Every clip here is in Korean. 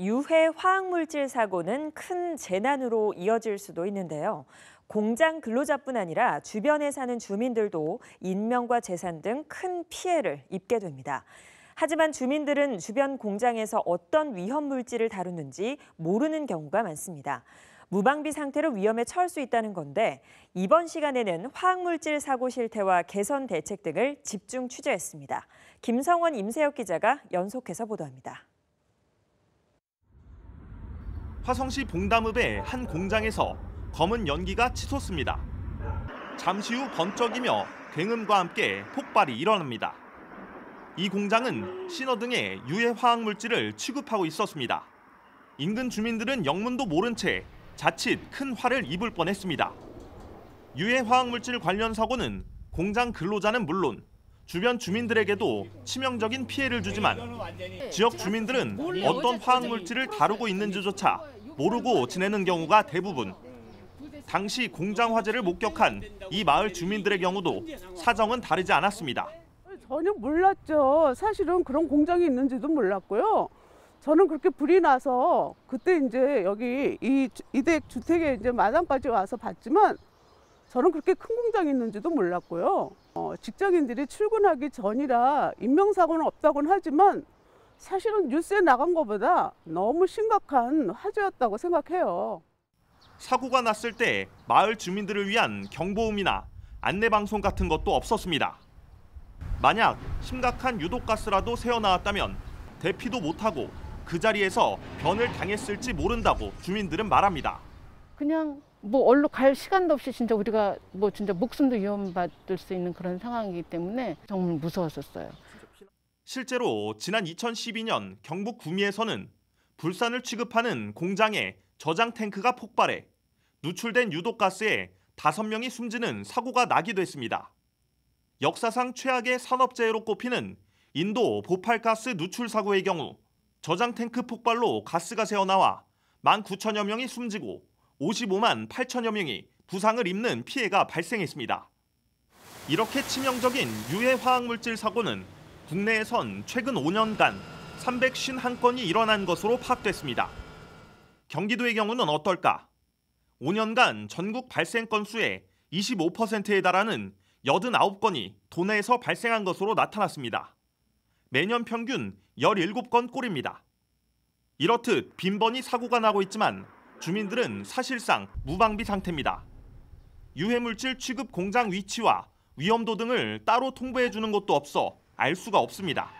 유해 화학물질 사고는 큰 재난으로 이어질 수도 있는데요. 공장 근로자뿐 아니라 주변에 사는 주민들도 인명과 재산 등 큰 피해를 입게 됩니다. 하지만 주민들은 주변 공장에서 어떤 위험 물질을 다루는지 모르는 경우가 많습니다. 무방비 상태로 위험에 처할 수 있다는 건데 이번 시간에는 화학물질 사고 실태와 개선 대책 등을 집중 취재했습니다. 김성원, 임세혁 기자가 연속해서 보도합니다. 화성시 봉담읍의 한 공장에서 검은 연기가 치솟습니다. 잠시 후 번쩍이며 굉음과 함께 폭발이 일어납니다. 이 공장은 신호등에 유해 화학물질을 취급하고 있었습니다. 인근 주민들은 영문도 모른 채 자칫 큰 화를 입을 뻔했습니다. 유해 화학물질 관련 사고는 공장 근로자는 물론 주변 주민들에게도 치명적인 피해를 주지만 지역 주민들은 어떤 화학물질을 다루고 있는지조차 모르고 지내는 경우가 대부분. 당시 공장 화재를 목격한 이 마을 주민들의 경우도 사정은 다르지 않았습니다. 전혀 몰랐죠. 사실은 그런 공장이 있는지도 몰랐고요. 저는 그렇게 불이 나서 그때 이제 여기 이댁 주택에 이제 마당까지 와서 봤지만 저는 그렇게 큰 공장이 있는지도 몰랐고요. 직장인들이 출근하기 전이라 인명사고는 없다고는 하지만 사실은 뉴스에 나간 것보다 너무 심각한 화재였다고 생각해요. 사고가 났을 때 마을 주민들을 위한 경보음이나 안내방송 같은 것도 없었습니다. 만약 심각한 유독가스라도 새어나왔다면 대피도 못하고 그 자리에서 변을 당했을지 모른다고 주민들은 말합니다. 그냥 얼로 갈 시간도 없이 진짜 우리가 진짜 목숨도 위험받을 수 있는 그런 상황이기 때문에 정말 무서웠었어요. 실제로 지난 2012년 경북 구미에서는 불산을 취급하는 공장에 저장 탱크가 폭발해 누출된 유독가스에 5명이 숨지는 사고가 나기도 했습니다. 역사상 최악의 산업재해로 꼽히는 인도 보팔가스 누출 사고의 경우 저장 탱크 폭발로 가스가 새어나와 19,000여 명이 숨지고 55만 8천여 명이 부상을 입는 피해가 발생했습니다. 이렇게 치명적인 유해 화학물질 사고는 국내에선 최근 5년간 351건이 일어난 것으로 파악됐습니다. 경기도의 경우는 어떨까? 5년간 전국 발생 건수의 25%에 달하는 89건이 도내에서 발생한 것으로 나타났습니다. 매년 평균 17건 꼴입니다. 이렇듯 빈번히 사고가 나고 있지만 주민들은 사실상 무방비 상태입니다. 유해물질 취급 공장 위치와 위험도 등을 따로 통보해 주는 것도 없어 알 수가 없습니다.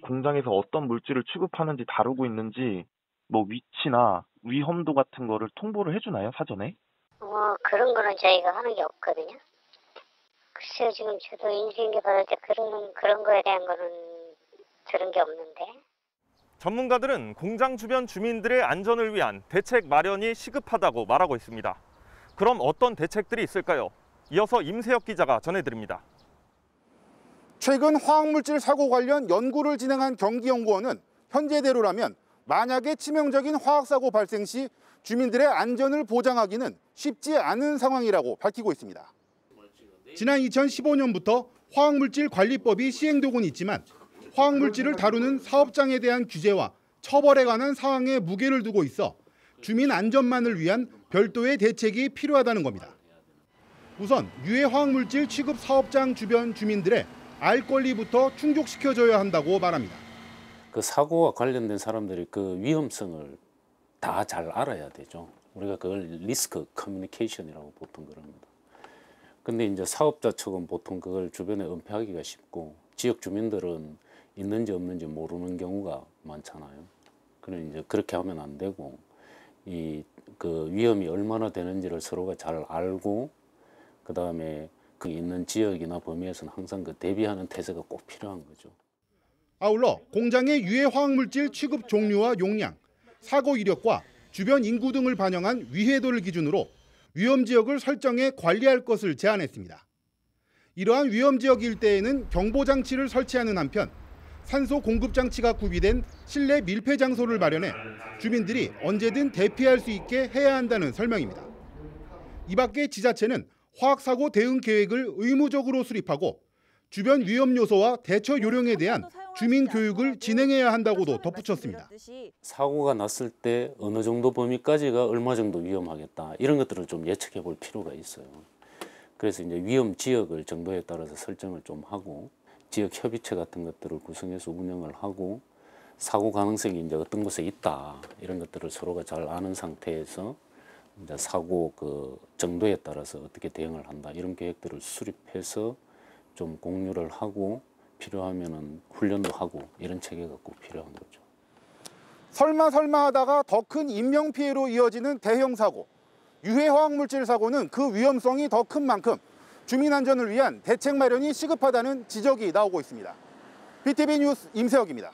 공장에서 어떤 물질을 취급하는지 다루고 있는지 위치나 위험도 같은 거를 통보를 해주나요, 사전에? 그런 거는 저희가 하는 게 없거든요. 글쎄요, 지금 저도 인수인계 받을 때 그런 거에 대한 거는 들은 게 없는데. 전문가들은 공장 주변 주민들의 안전을 위한 대책 마련이 시급하다고 말하고 있습니다. 그럼 어떤 대책들이 있을까요? 이어서 임세혁 기자가 전해드립니다. 최근 화학물질 사고 관련 연구를 진행한 경기연구원은 현재대로라면 만약에 치명적인 화학사고 발생 시 주민들의 안전을 보장하기는 쉽지 않은 상황이라고 밝히고 있습니다. 지난 2015년부터 화학물질관리법이 시행되고는 있지만 화학물질을 다루는 사업장에 대한 규제와 처벌에 관한 사항에 무게를 두고 있어 주민 안전만을 위한 별도의 대책이 필요하다는 겁니다. 우선 유해 화학물질 취급 사업장 주변 주민들의 알 권리부터 충족시켜줘야 한다고 말합니다. 그 사고와 관련된 사람들이 그 위험성을 다 잘 알아야 되죠. 우리가 그걸 리스크 커뮤니케이션이라고 보통 그럽니다. 근데 이제 사업자 측은 보통 그걸 주변에 은폐하기가 쉽고 지역 주민들은 있는지 없는지 모르는 경우가 많잖아요. 그래 이제 그렇게 하면 안 되고 그 위험이 얼마나 되는지를 서로가 잘 알고 그다음에 그 있는 지역이나 범위에서는 항상 그 대비하는 태세가 꼭 필요한 거죠. 아울러 공장의 유해 화학물질 취급 종류와 용량, 사고 이력과 주변 인구 등을 반영한 위해도를 기준으로 위험 지역을 설정해 관리할 것을 제안했습니다. 이러한 위험 지역 일대에는 경보 장치를 설치하는 한편 산소 공급 장치가 구비된 실내 밀폐 장소를 마련해 주민들이 언제든 대피할 수 있게 해야 한다는 설명입니다. 이 밖에 지자체는 화학사고 대응 계획을 의무적으로 수립하고 주변 위험 요소와 대처 요령에 대한 주민 교육을 진행해야 한다고도 덧붙였습니다. 사고가 났을 때 어느 정도 범위까지가 얼마 정도 위험하겠다 이런 것들을 좀 예측해 볼 필요가 있어요. 그래서 이제 위험 지역을 정도에 따라서 설정을 좀 하고 지역 협의체 같은 것들을 구성해서 운영을 하고 사고 가능성이 이제 어떤 곳에 있다 이런 것들을 서로가 잘 아는 상태에서 이제 사고 그 정도에 따라서 어떻게 대응을 한다 이런 계획들을 수립해서 좀 공유를 하고 필요하면은 훈련도 하고 이런 체계가 꼭 필요한 거죠. 설마 하다가 더 큰 인명 피해로 이어지는 대형 사고, 유해 화학물질 사고는 그 위험성이 더 큰 만큼 주민 안전을 위한 대책 마련이 시급하다는 지적이 나오고 있습니다. BTV 뉴스 임세혁입니다.